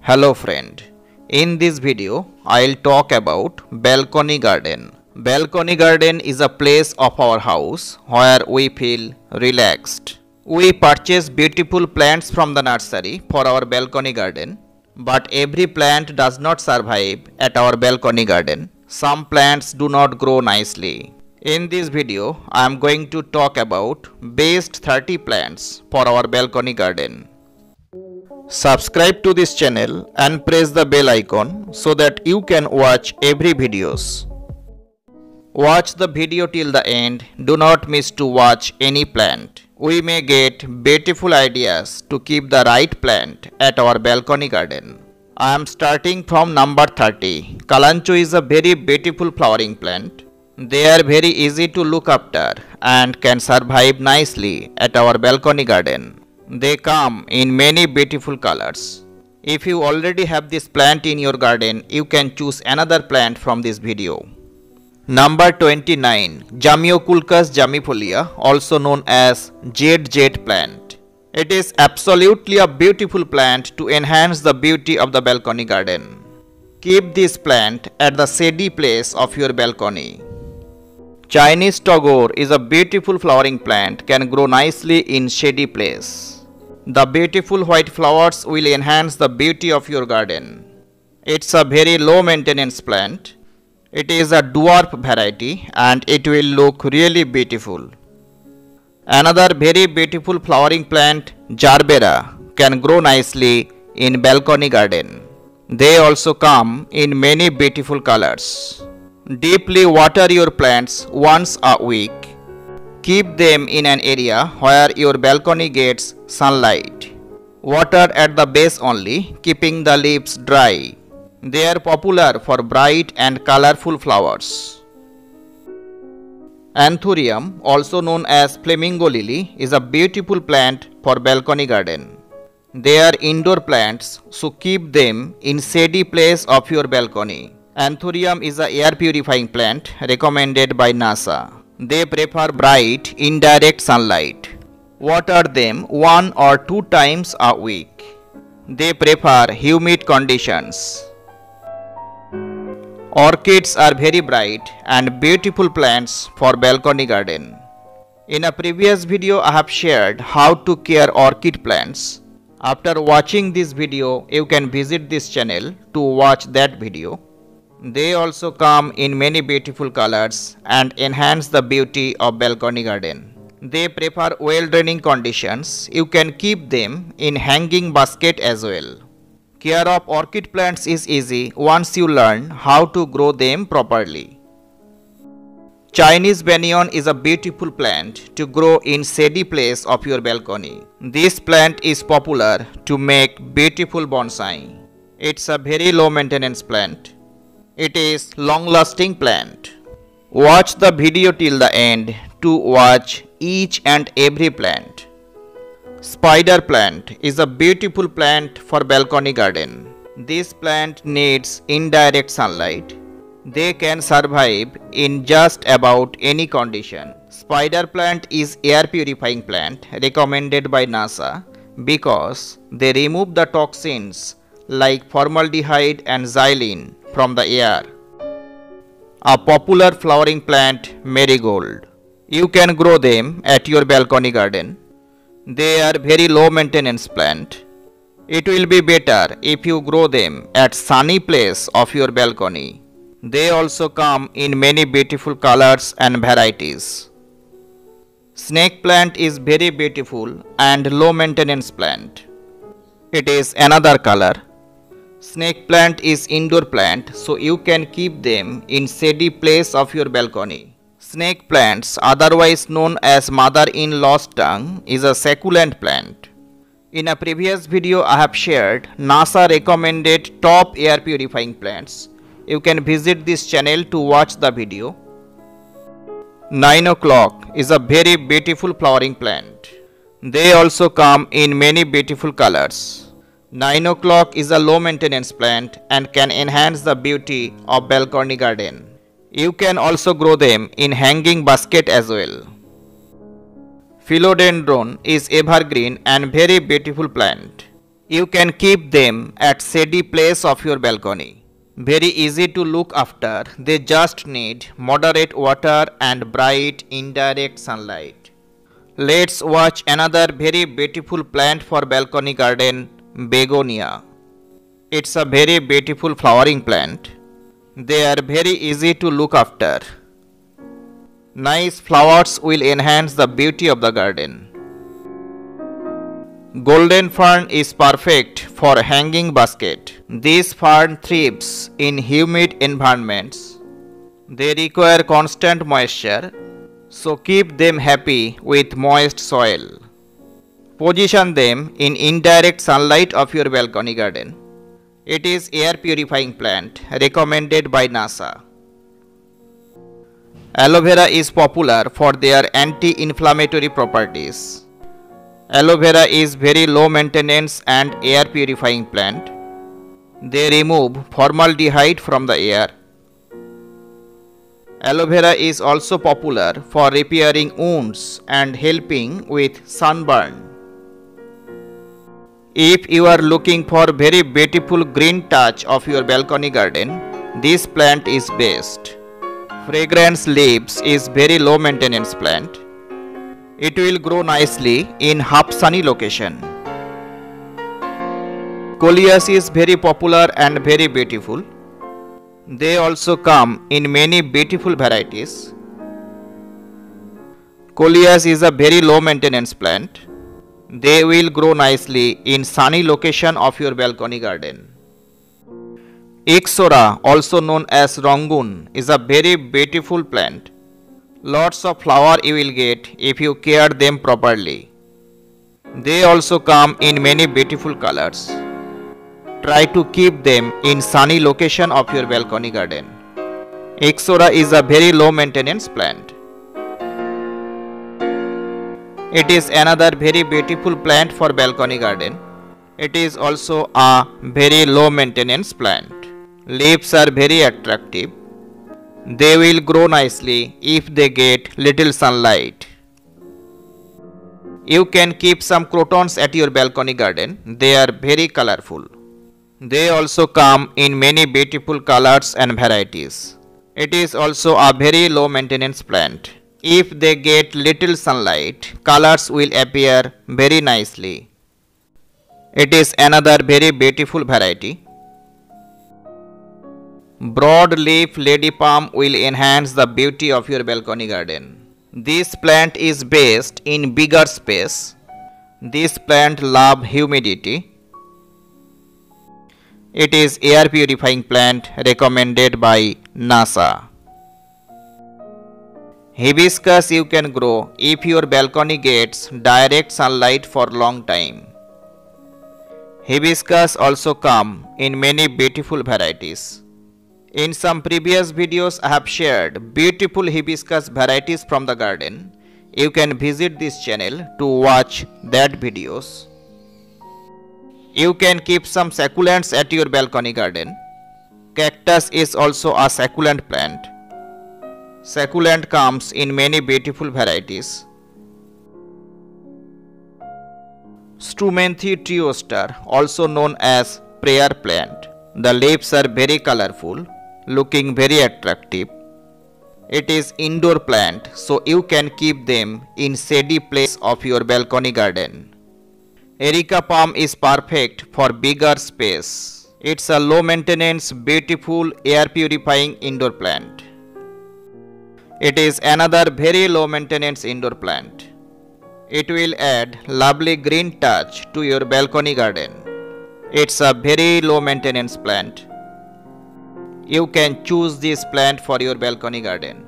Hello friend, in this video I'll talk about balcony garden. Balcony garden is a place of our house where we feel relaxed. We purchase beautiful plants from the nursery for our balcony garden, but every plant does not survive at our balcony garden. Some plants do not grow nicely. In this video I am going to talk about best 30 plants for our balcony garden. Subscribe to this channel and press the bell icon so that you can watch every videos. Watch the video till the end. Do not miss to watch any plant. We may get beautiful ideas to keep the right plant at our balcony garden. I am starting from number 30. Kalanchoe is a very beautiful flowering plant. They are very easy to look after and can survive nicely at our balcony garden. They come in many beautiful colors. If you already have this plant in your garden, you can choose another plant from this video. Number 29. Jamioculcas jamiifolia, also known as jet plant. It is absolutely a beautiful plant to enhance the beauty of the balcony garden. Keep this plant at the shady place of your balcony. Chinese togor is a beautiful flowering plant, can grow nicely in shady place. The beautiful white flowers will enhance the beauty of your garden. It's a very low maintenance plant. It is a dwarf variety and it will look really beautiful. Another very beautiful flowering plant, Jarbera, can grow nicely in balcony garden. They also come in many beautiful colors. Deeply water your plants once a week. Keep them in an area where your balcony gets sunlight. Water at the base only, keeping the leaves dry. They are popular for bright and colorful flowers. Anthurium, also known as flamingo lily, is a beautiful plant for balcony garden. They are indoor plants, so keep them in shady place of your balcony. Anthurium is a air purifying plant recommended by NASA. They prefer bright, indirect sunlight. Water them 1 or 2 times a week. They prefer humid conditions. Orchids are very bright and beautiful plants for balcony garden. In a previous video I have shared how to care orchid plants. After watching this video, you can visit this channel to watch that video. They also come in many beautiful colors and enhance the beauty of balcony garden. They prefer well draining conditions. You can keep them in hanging basket as well. Care of orchid plants is easy once you learn how to grow them properly. Chinese banyan is a beautiful plant to grow in shady place of your balcony. This plant is popular to make beautiful bonsai. It's a very low maintenance plant. It is long-lasting plant. Watch the video till the end to watch each and every plant. Spider plant is a beautiful plant for balcony garden. This plant needs indirect sunlight. They can survive in just about any condition. Spider plant is air purifying plant recommended by NASA because they remove the toxins like formaldehyde and xylene from the air. A popular flowering plant, marigold. You can grow them at your balcony garden. They are very low maintenance plant. It will be better if you grow them at sunny place of your balcony. They also come in many beautiful colors and varieties. Snake plant is very beautiful and low maintenance plant. It is another color. Snake plant is indoor plant, so you can keep them in shady place of your balcony. Snake plants, otherwise known as mother-in-law's tongue, is a succulent plant. In a previous video I have shared NASA recommended top air purifying plants. You can visit this channel to watch the video. 9 o'clock is a very beautiful flowering plant. They also come in many beautiful colors. 9 o'clock is a low maintenance plant and can enhance the beauty of balcony garden. You can also grow them in hanging basket as well. Philodendron is evergreen and very beautiful plant. You can keep them at shady place of your balcony. Very easy to look after, they just need moderate water and bright indirect sunlight. Let's watch another very beautiful plant for balcony garden, begonia. It's a very beautiful flowering plant. They are very easy to look after. Nice flowers will enhance the beauty of the garden. Golden fern is perfect for hanging basket. This fern thrives in humid environments. They require constant moisture, so keep them happy with moist soil. Position them in indirect sunlight of your balcony garden. It is air purifying plant recommended by NASA. Aloe vera is popular for their anti-inflammatory properties. Aloe vera is very low maintenance and air purifying plant. They remove formaldehyde from the air. Aloe vera is also popular for repairing wounds and helping with sunburn. If you are looking for very beautiful green touch of your balcony garden, this plant is best. Fragrance leaves is very low maintenance plant. It will grow nicely in half sunny location. Coleus is very popular and very beautiful. They also come in many beautiful varieties. Coleus is a very low maintenance plant. They will grow nicely in sunny location of your balcony garden. Ixora, also known as Rangoon, is a very beautiful plant. Lots of flower you will get if you care them properly. They also come in many beautiful colors. Try to keep them in sunny location of your balcony garden. Ixora is a very low maintenance plant. It is another very beautiful plant for balcony garden. It is also a very low maintenance plant. Leaves are very attractive. They will grow nicely if they get little sunlight. You can keep some crotons at your balcony garden. They are very colorful. They also come in many beautiful colors and varieties. It is also a very low maintenance plant. If they get little sunlight, colors will appear very nicely. It is another very beautiful variety. Broadleaf lady palm will enhance the beauty of your balcony garden. This plant is best in bigger space. This plant loves humidity. It is air purifying plant recommended by NASA. Hibiscus you can grow if your balcony gets direct sunlight for long time. Hibiscus also come in many beautiful varieties. In some previous videos I have shared beautiful hibiscus varieties from the garden. You can visit this channel to watch that videos. You can keep some succulents at your balcony garden. Cactus is also a succulent plant. Succulent comes in many beautiful varieties. Strumanthe trioster, also known as prayer plant. The leaves are very colorful, looking very attractive. It is indoor plant, so you can keep them in shady place of your balcony garden. Erica palm is perfect for bigger space. It's a low maintenance, beautiful, air purifying indoor plant. It is another very low maintenance indoor plant. It will add lovely green touch to your balcony garden. It's a very low maintenance plant. You can choose this plant for your balcony garden.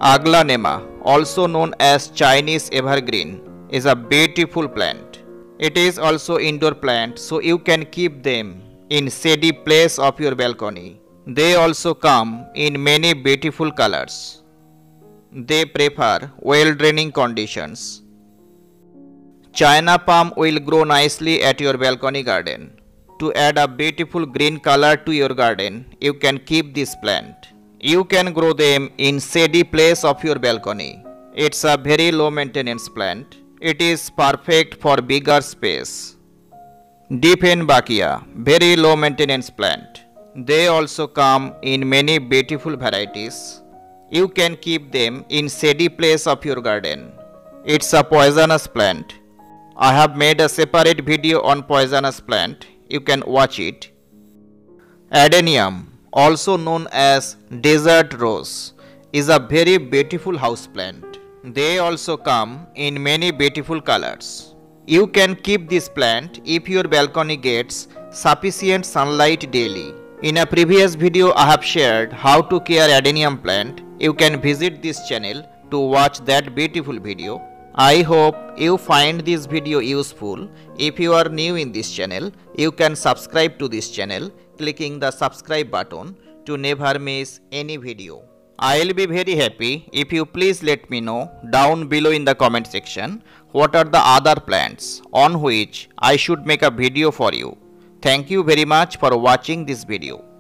Aglaonema, also known as Chinese evergreen, is a beautiful plant. It is also indoor plant, so you can keep them in shady place of your balcony. They also come in many beautiful colors. They prefer well draining conditions. China palm will grow nicely at your balcony garden. To add a beautiful green color to your garden, you can keep this plant. You can grow them in shady place of your balcony. It's a very low maintenance plant. It is perfect for bigger space. Dieffenbachia, very low maintenance plant. They also come in many beautiful varieties. You can keep them in shady place of your garden. It's a poisonous plant. I have made a separate video on poisonous plant. You can watch it. Adenium, also known as desert rose, is a very beautiful house plant. They also come in many beautiful colors. You can keep this plant if your balcony gets sufficient sunlight daily. In a previous video I have shared how to care adenium plant. You can visit this channel to watch that beautiful video. I hope you find this video useful. If you are new in this channel, you can subscribe to this channel clicking the subscribe button to never miss any video. I'll be very happy if you please let me know down below in the comment section what are the other plants on which I should make a video for you. Thank you very much for watching this video.